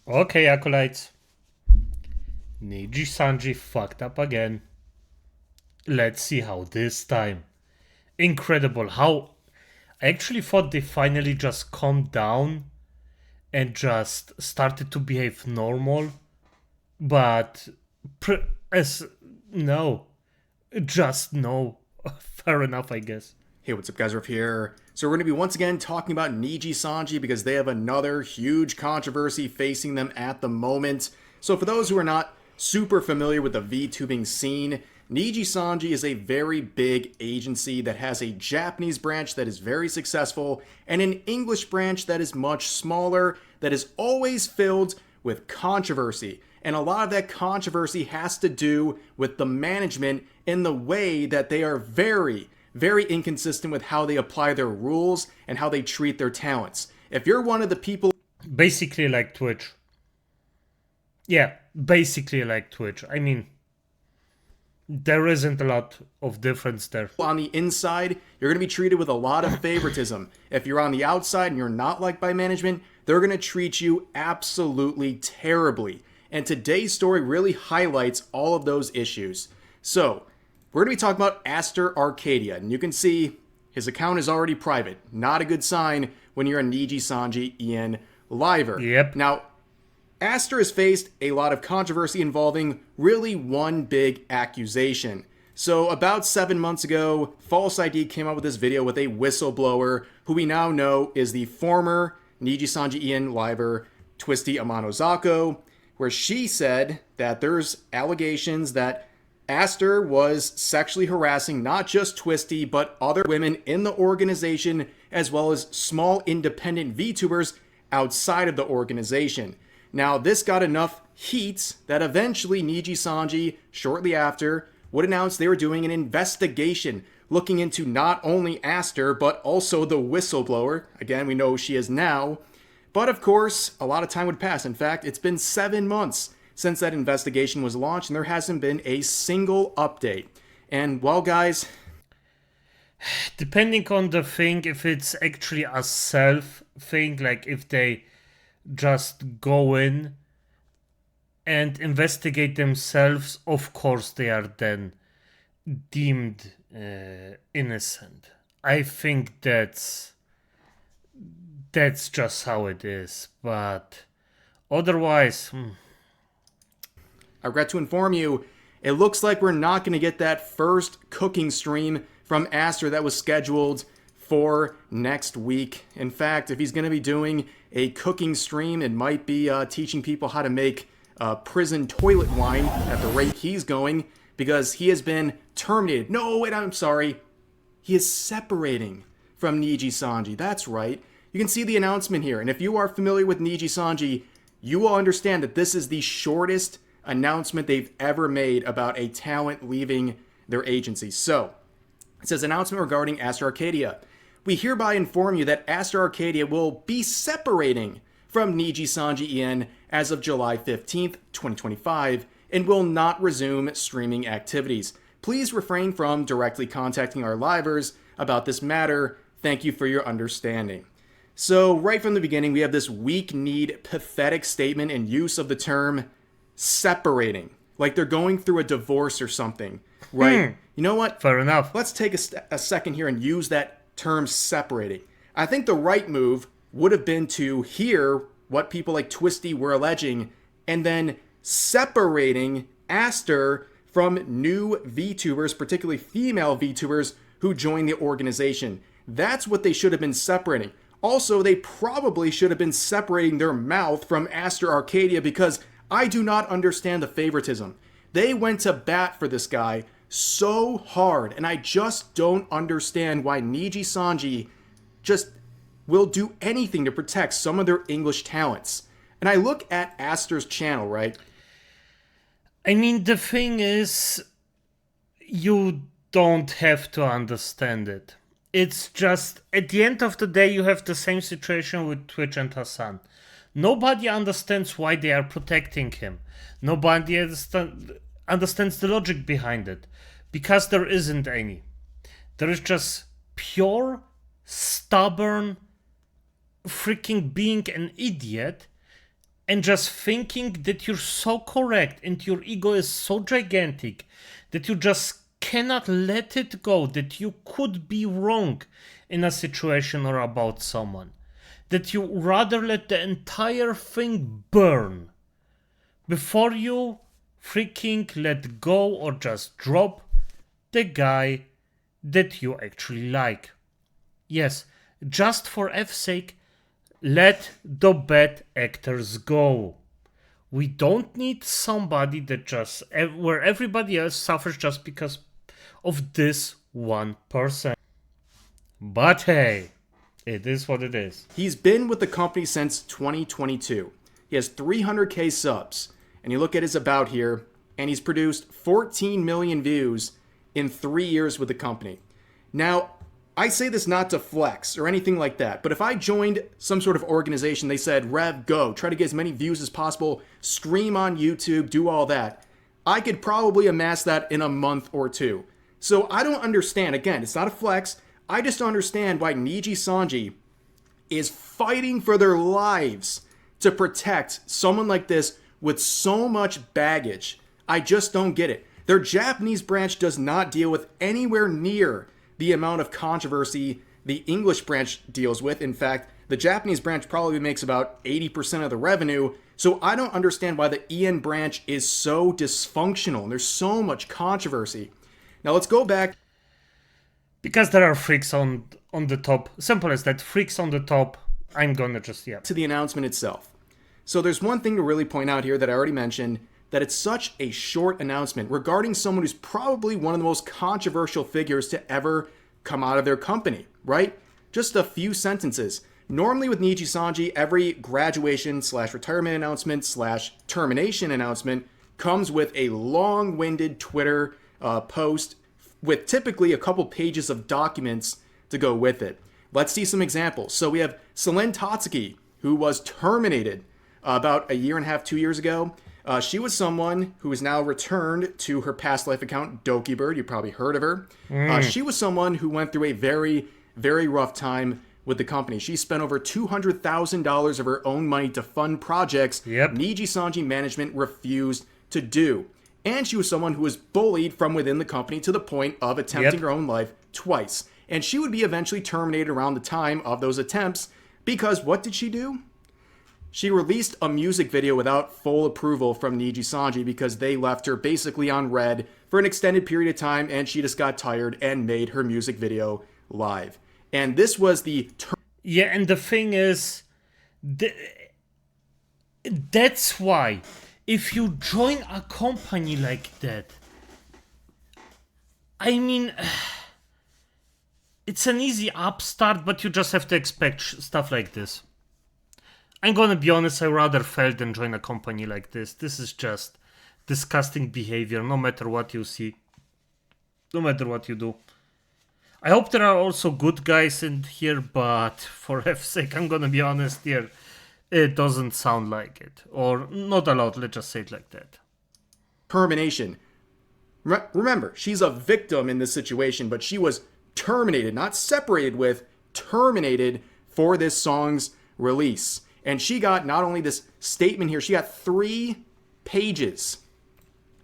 Okay, acolytes. Nijisanji fucked up again. Let's see how this time. Incredible how I actually thought they finally just calmed down and just started to behave normal, but as no, just no. Fair enough, I guess. Hey, what's up, guys? Ruff here. So we're going to be once again talking about Nijisanji because they have another huge controversy facing them at the moment. So for those who are not super familiar with the VTubing scene, Nijisanji is a very big agency that has a Japanese branch that is very successful and an English branch that is much smaller, that is always filled with controversy. And a lot of that controversy has to do with the management and the way that they are very inconsistent with how they apply their rules and how they treat their talents. If you're one of the people Basically like Twitch. Yeah, basically like Twitch. I mean, there isn't a lot of difference there. on the inside, you're going to be treated with a lot of favoritism. If you're on the outside and you're not liked by management, they're going to treat you absolutely terribly. And today's story really highlights all of those issues. So, we're going to be talking about Aster Arcadia, and you can see his account is already private. Not a good sign when you're a Nijisanji Ian liver. Yep. Now, Aster has faced a lot of controversy involving really one big accusation. So about 7 months ago, False ID came out with this video with a whistleblower who we now know is the former Nijisanji Ian liver, Twisty Amanozako, where she said that there's allegations that Aster was sexually harassing not just Twisty, but other women in the organization, as well as small independent VTubers outside of the organization. Now, this got enough heat that eventually Nijisanji, shortly after, would announce they were doing an investigation looking into not only Aster, but also the whistleblower. Again, we know who she is now. But of course, a lot of time would pass. In fact, it's been 7 months since that investigation was launched, and there hasn't been a single update. And well, guys, Depending on the thing, if it's actually a self thing, like if they just go in and investigate themselves, of course they are then deemed innocent. I think that's just how it is. But otherwise, I regret to inform you, it looks like we're not going to get that first cooking stream from Aster that was scheduled for next week. In fact, if he's going to be doing a cooking stream, it might be teaching people how to make prison toilet wine at the rate he's going, because he has been terminated. No, wait, I'm sorry. He is separating from Nijisanji. That's right. You can see the announcement here. And if you are familiar with Nijisanji, you will understand that this is the shortest announcement they've ever made about a talent leaving their agency. So, it says, announcement regarding Aster Arcadia. We hereby inform you that Aster Arcadia will be separating from Nijisanji Ian as of July 15th, 2025, and will not resume streaming activities. Please refrain from directly contacting our livers about this matter. Thank you for your understanding. So, right from the beginning, we have this weak-kneed, pathetic statement and use of the term separating. Like they're going through a divorce or something, right? You know what? fair enough. Let's take a second here and use that term separating. I think the right move would have been to hear what people like Twisty were alleging and then separating Aster from new VTubers, particularly female VTubers who joined the organization. That's what they should have been separating. Also, they probably should have been separating their mouth from Aster Arcadia, because I do not understand the favoritism. They went to bat for this guy so hard, and I just don't understand why Nijisanji just will do anything to protect some of their English talents. And I look at Aster's channel, right? I mean, the thing is, you don't have to understand it. It's just, at the end of the day, you have the same situation with Twitch and Hassan. Nobody understands why they are protecting him. Nobody understands the logic behind it, because there isn't any. There is just pure, stubborn, freaking being an idiot and just thinking that you're so correct and your ego is so gigantic that you just cannot let it go, that you could be wrong in a situation or about someone, that you rather let the entire thing burn before you freaking let go or just drop the guy that you actually like. Yes, just for F's sake, let the bad actors go. We don't need somebody that just where everybody else suffers just because of this one person. But hey, it is what it is. He's been with the company since 2022. He has 300k subs, and you look at his about here, and he's produced 14 million views in 3 years with the company. Now, I say this not to flex or anything like that, but if I joined some sort of organization, they said, Rev, go, try to get as many views as possible, stream on YouTube, do all that, I could probably amass that in a month or two. So I don't understand, again, it's not a flex, I just don't understand why Nijisanji is fighting for their lives to protect someone like this with so much baggage. I just don't get it. Their Japanese branch does not deal with anywhere near the amount of controversy the English branch deals with. In fact, the Japanese branch probably makes about 80% of the revenue. So I don't understand why the EN branch is so dysfunctional and there's so much controversy. Now let's go back. Because there are freaks on the top. Simple as that. Freaks on the top. I'm gonna just, to the announcement itself. So there's one thing to really point out here that I already mentioned, that it's such a short announcement regarding someone who's probably one of the most controversial figures to ever come out of their company, right? Just a few sentences. Normally with Nijisanji, every graduation/retirement announcement/termination announcement comes with a long-winded Twitter post with typically a couple pages of documents to go with it. Let's see some examples. So we have Selene Tatsuki, who was terminated about a year and a half, 2 years ago. She was someone who is now returned to her past life account, Dokibird. You probably heard of her. She was someone who went through a very, very rough time with the company. She spent over $200,000 of her own money to fund projects Nijisanji management refused to do. And she was someone who was bullied from within the company to the point of attempting her own life twice. And she would be eventually terminated around the time of those attempts because what did she do? She released a music video without full approval from Nijisanji because they left her basically on red for an extended period of time and she just got tired and made her music video live. And this was the... Yeah, and the thing is, that's why if you join a company like that, I mean, it's an easy upstart, but you just have to expect stuff like this. I'm gonna be honest, I rather fail than join a company like this. This is just disgusting behavior, no matter what you see. No matter what you do. I hope there are also good guys in here, but for F's sake, I'm gonna be honest here. It doesn't sound like it. Or not allowed, let's just say it like that. Termination. Remember, she's a victim in this situation, but she was terminated, not separated with, terminated for this song's release. And she got not only this statement here, she got 3 pages.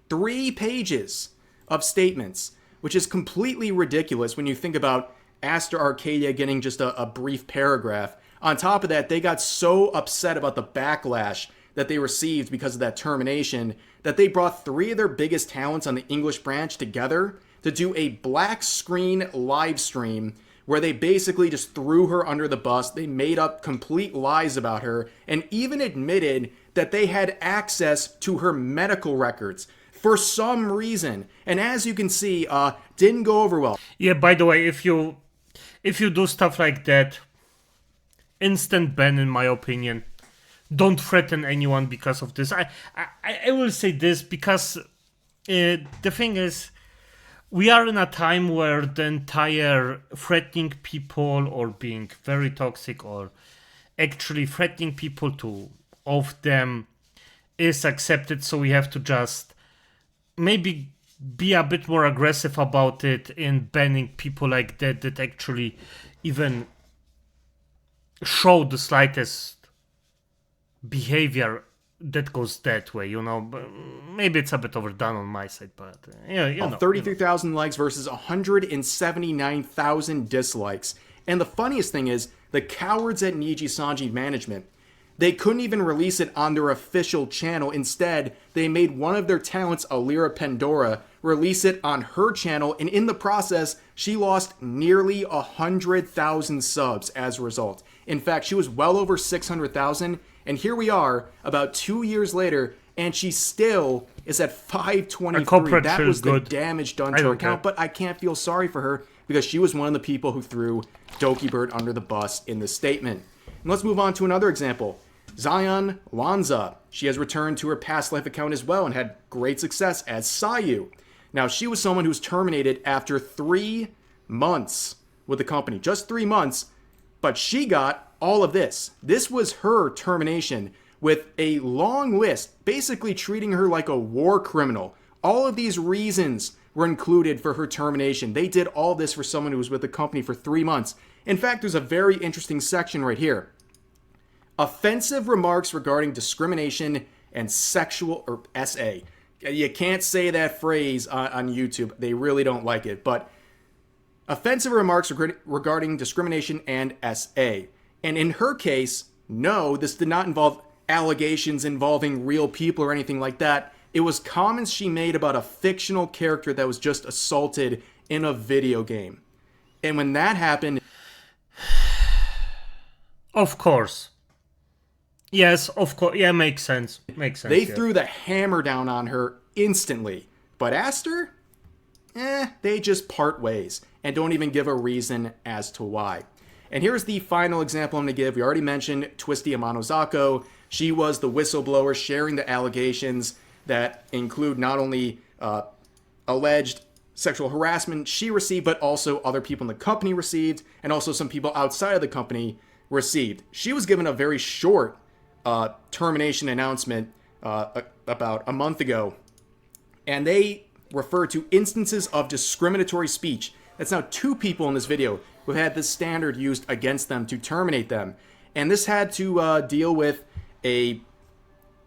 3 pages of statements, which is completely ridiculous when you think about Aster Arcadia getting just a brief paragraph. On top of that, they got so upset about the backlash that they received because of that termination that they brought 3 of their biggest talents on the English branch together to do a black screen live stream where they basically just threw her under the bus. They made up complete lies about her and even admitted that they had access to her medical records for some reason. And as you can see, didn't go over well. Yeah, by the way, if you do stuff like that, instant ban in my opinion. Don't threaten anyone because of this. I will say this because the thing is, we are in a time where the entire threatening people or being very toxic or actually threatening people to off them is accepted. So we have to just maybe be a bit more aggressive about it in banning people like that actually even show the slightest behavior that goes that way, but maybe it's a bit overdone on my side, but you know. 33,000 likes versus 179,000 dislikes. And the funniest thing is, the cowards at Nijisanji management, they couldn't even release it on their official channel. Instead, they made one of their talents, Alira Pandora, release it on her channel, and in the process, she lost nearly 100,000 subs as a result. In fact, she was well over 600,000, and here we are, about 2 years later, and she still is at 523. That was the damage done to her account, but I can't feel sorry for her because she was one of the people who threw Dokibird under the bus in the statement. And let's move on to another example. Zion Lanza. She has returned to her past life account as well and had great success as Sayu. Now, she was someone who was terminated after 3 months with the company. Just 3 months, but she got all of this. This was her termination with a long list, basically treating her like a war criminal. All of these reasons were included for her termination. They did all this for someone who was with the company for 3 months. In fact, there's a very interesting section right here. Offensive remarks regarding discrimination and sexual, or SA. You can't say that phrase on YouTube. They really don't like it. But offensive remarks regarding discrimination and SA. And in her case, no, this did not involve allegations involving real people or anything like that. It was comments she made about a fictional character that was just assaulted in a video game. And when that happened... Of course. Yes, of course. Yeah, makes sense. They threw the hammer down on her instantly. But Aster? They just part ways and don't even give a reason as to why. And here's the final example I'm going to give. We already mentioned Twisty Amanozako. She was the whistleblower sharing the allegations that include not only alleged sexual harassment she received, but also other people in the company received, and also some people outside of the company received. She was given a very short termination announcement about a month ago, and they refer to instances of discriminatory speech. That's now 2 people in this video who had this standard used against them to terminate them. And this had to deal with a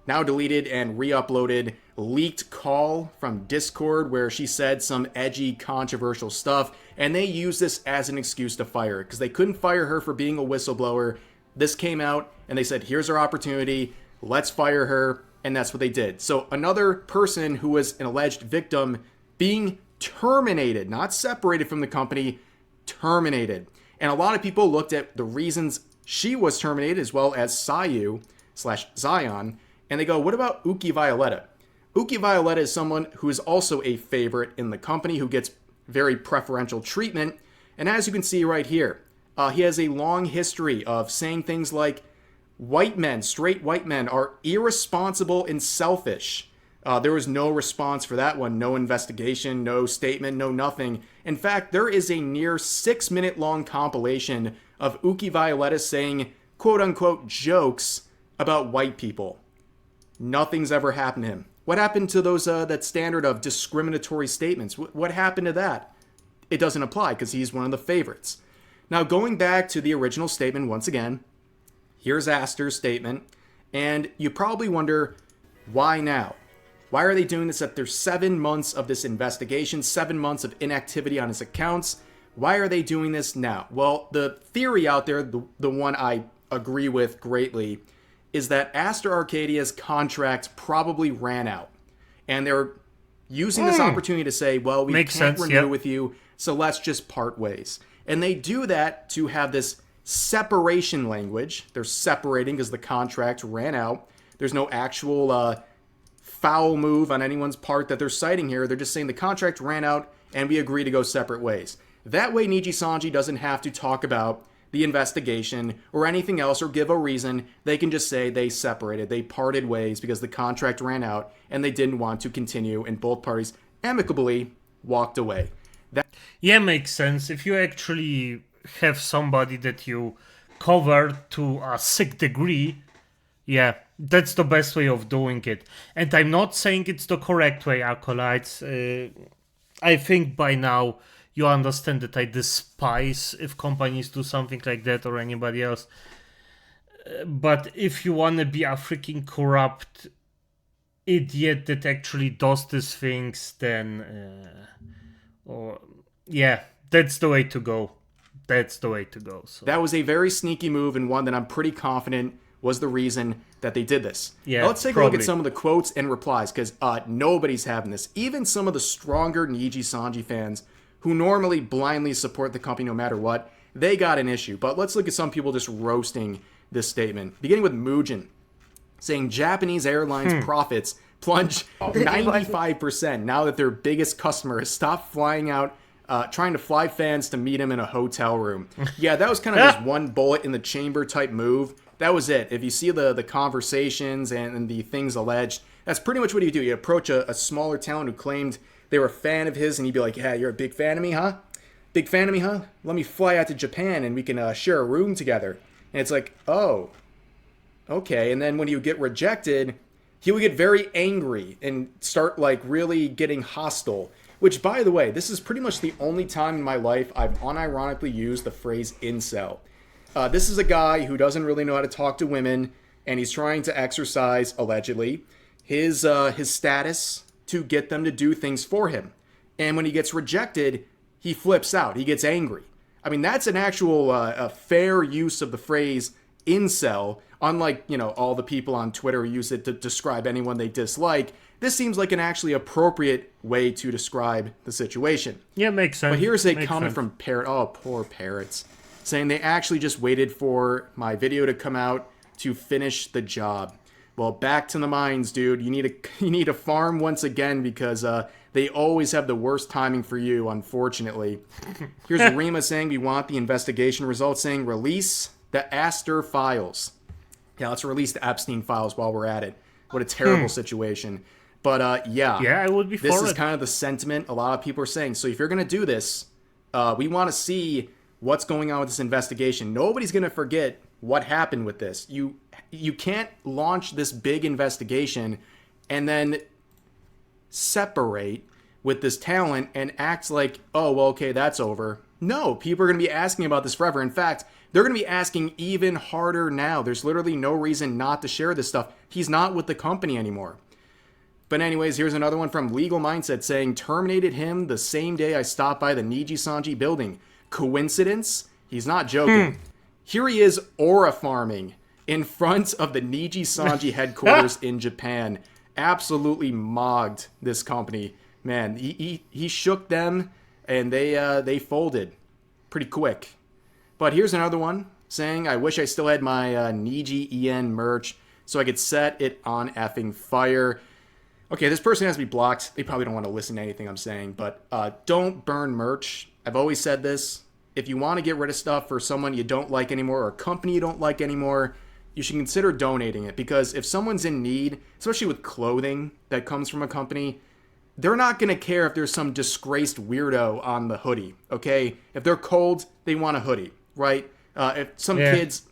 now deleted and re-uploaded leaked call from Discord where she said some edgy, controversial stuff, and they used this as an excuse to fire her because they couldn't fire her for being a whistleblower. This came out, and they said, here's our opportunity, let's fire her, and that's what they did. So another person who was an alleged victim being terminated, not separated from the company, terminated. And a lot of people looked at the reasons she was terminated as well as Sayu/Zion, and they go, what about Uki Violetta? Uki Violetta is someone who is also a favorite in the company who gets very preferential treatment. And as you can see right here, he has a long history of saying things like, white men, straight white men, are irresponsible and selfish. There was no response for that one, no investigation, no statement, no nothing. In fact, there is a near 6-minute long compilation of Uki Violetta saying, quote unquote, jokes about white people. Nothing's ever happened to him. What happened to those that standard of discriminatory statements? What happened to that? It doesn't apply because he's one of the favorites. Now, going back to the original statement once again, here's Aster's statement, and you probably wonder, why now? Why are they doing this after 7 months of this investigation, 7 months of inactivity on his accounts? Why are they doing this now? Well, the theory out there, the one I agree with greatly, is that Aster Arcadia's contract probably ran out. And they're using this opportunity to say, well, we can't renew with you, so let's just part ways. And they do that to have this separation language. They're separating because the contract ran out. There's no actual foul move on anyone's part that they're citing here. They're just saying the contract ran out and we agree to go separate ways. That way Nijisanji doesn't have to talk about the investigation or anything else or give a reason. They can just say they separated, they parted ways because the contract ran out and they didn't want to continue, and both parties amicably walked away. Yeah, makes sense. If you actually have somebody that you cover to a sick degree, yeah, that's the best way of doing it. And I'm not saying it's the correct way, acolytes. I think by now you understand that I despise if companies do something like that or anybody else. But if you want to be a freaking corrupt idiot that actually does these things, then or yeah, that's the way to go. That's the way to go. So That was a very sneaky move, and one that I'm pretty confident was the reason that they did this. yeah, Now let's take a probably. look at some of the quotes and replies, because nobody's having this. Even some of the stronger Nijisanji fans, who normally blindly support the company no matter what, they got an issue. But let's look at some people just roasting this statement. Beginning with Mugen, saying Japanese Airlines profits plunge 95% now that their biggest customer has stopped flying out, trying to fly fans to meet him in a hotel room. Yeah, that was kind of just one bullet in the chamber type move. That was it. If you see the conversations and the things alleged, that's pretty much what you do. You approach a smaller talent who claimed they were a fan of his, and you'd be like, yeah, you're a big fan of me, huh? Big fan of me, huh? Let me fly out to Japan and we can share a room together. And it's like, oh, okay. And then when you get rejected, he would get very angry and start like really getting hostile. Which, by the way, this is pretty much the only time in my life I've unironically used the phrase incel. This is a guy who doesn't really know how to talk to women, and he's trying to exercise, allegedly, his status to get them to do things for him. And when he gets rejected, he flips out. He gets angry. I mean, that's an actual a fair use of the phrase incel, unlike, all the people on Twitter who use it to describe anyone they dislike. This seems like an actually appropriate way to describe the situation. Yeah, makes sense. But here's a Makes comment sense. from Parrot. Oh, poor Parrots. Saying they actually just waited for my video to come out to finish the job. Well, back to the mines, dude. You need to farm once again because they always have the worst timing for you, unfortunately. Here's Rima saying we want the investigation results, saying release the Aster files. Yeah, let's release the Epstein files while we're at it. What a terrible situation. But yeah, I would be this for is it. kind of the sentiment a lot of people are saying. So if you're going to do this, we want to see what's going on with this investigation. Nobody's going to forget what happened with this. You can't launch this big investigation and then separate with this talent and act like, oh, well, okay, that's over. No, people are going to be asking about this forever. In fact, they're going to be asking even harder now. There's literally no reason not to share this stuff. He's not with the company anymore. But anyways, here's another one from Legal Mindset saying, terminated him the same day I stopped by the Nijisanji building. Coincidence? He's not joking. Here he is aura farming in front of the Nijisanji headquarters in Japan. Absolutely mogged this company. Man, he shook them and they folded pretty quick. But here's another one saying, I wish I still had my Niji EN merch so I could set it on effing fire. Okay, this person has to be blocked. They probably don't want to listen to anything I'm saying, but don't burn merch. I've always said this. If you want to get rid of stuff for someone you don't like anymore or a company you don't like anymore, you should consider donating it, because if someone's in need, especially with clothing that comes from a company, they're not going to care if there's some disgraced weirdo on the hoodie, okay? If they're cold, they want a hoodie, right? If some kids,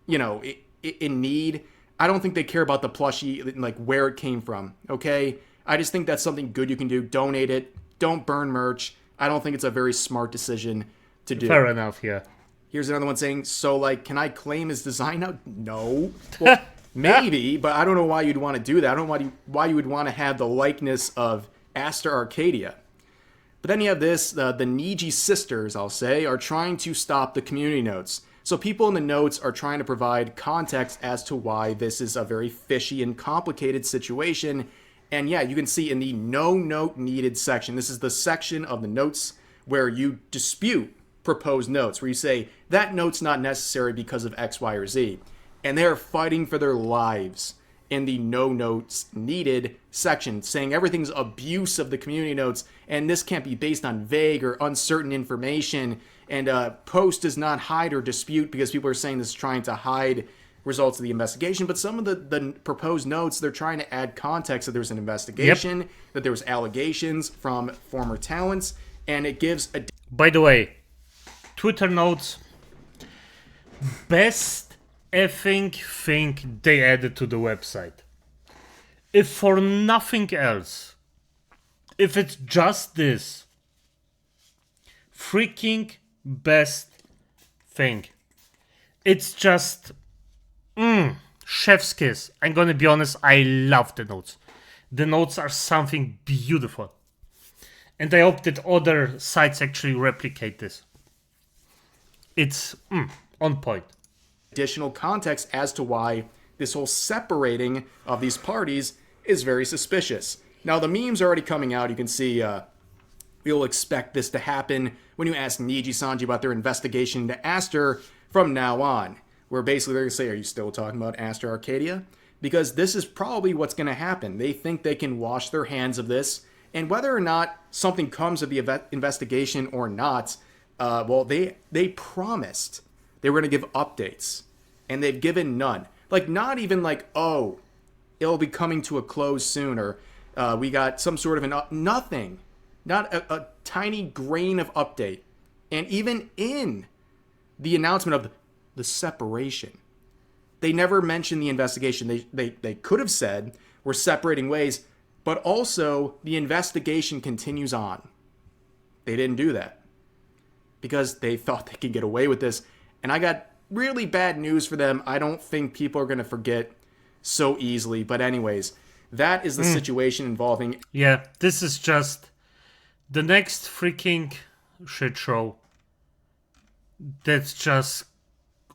in need, I don't think they care about the plushie, like where it came from, okay? I just think that's something good you can do. Donate it. Don't burn merch. I don't think it's a very smart decision to do. Fair enough, yeah. Here's another one saying, so like, can I claim his design now? No. Well, maybe, but I don't know why you'd want to do that. I don't know why you would want to have the likeness of Aster Arcadia. But then you have this, the Niji sisters, I'll say, are trying to stop the community notes. So people in the notes are trying to provide context as to why this is a very fishy and complicated situation. And yeah, you can see in the no note needed section, this is the section of the notes where you dispute proposed notes, where you say that note's not necessary because of X, Y, or Z. And they're fighting for their lives in the no notes needed section, saying everything's abuse of the community notes, and this can't be based on vague or uncertain information, and post does not hide or dispute, because people are saying this is trying to hide results of the investigation. But some of the proposed notes, they're trying to add context that there's an investigation, that there was allegations from former talents, and it gives a... By the way, Twitter notes, best effing thing they added to the website. If for nothing else, if it's just this, freaking best thing. It's just Chef's kiss. I'm gonna be honest, I love the notes. The notes are something beautiful. And I hope that other sites actually replicate this. It's on point. Additional context as to why this whole separating of these parties is very suspicious. Now, the memes are already coming out. You can see you'll expect this to happen when you ask Nijisanji about their investigation into Aster from now on, where basically they're going to say, are you still talking about Aster Arcadia? Because this is probably what's going to happen. They think they can wash their hands of this, and whether or not something comes of the investigation or not, well, they promised they were going to give updates, and they've given none. Like, not even like, oh, it'll be coming to a close soon, or we got some sort of nothing. Not a tiny grain of update. And even in the announcement of the separation, they never mentioned the investigation. They could have said, we're separating ways, but also the investigation continues on. They didn't do that because they thought they could get away with this. And I got really bad news for them. I don't think people are going to forget so easily. But anyways, that is the situation involving... Yeah, this is just the next freaking shit show that's just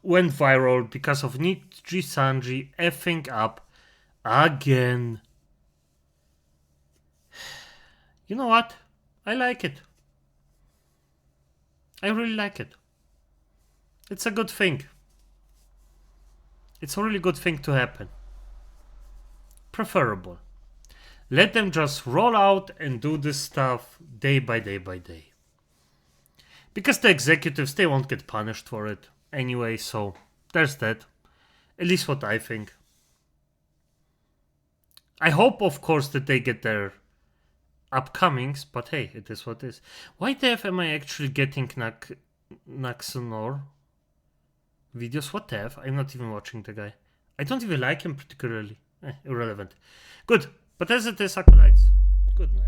went viral because of Nijisanji effing up again. You know what? I like it. I really like it. It's a good thing. It's a really good thing to happen. Preferable. Let them just roll out and do this stuff day by day by day. Because the executives, they won't get punished for it anyway, so there's that. At least what I think. I hope, of course, that they get their upcomings, but hey, it is what it is. Why the F am I actually getting Naxonor videos? What the F? I'm not even watching the guy. I don't even like him particularly. Irrelevant. Good. But as it is, acolytes, good night.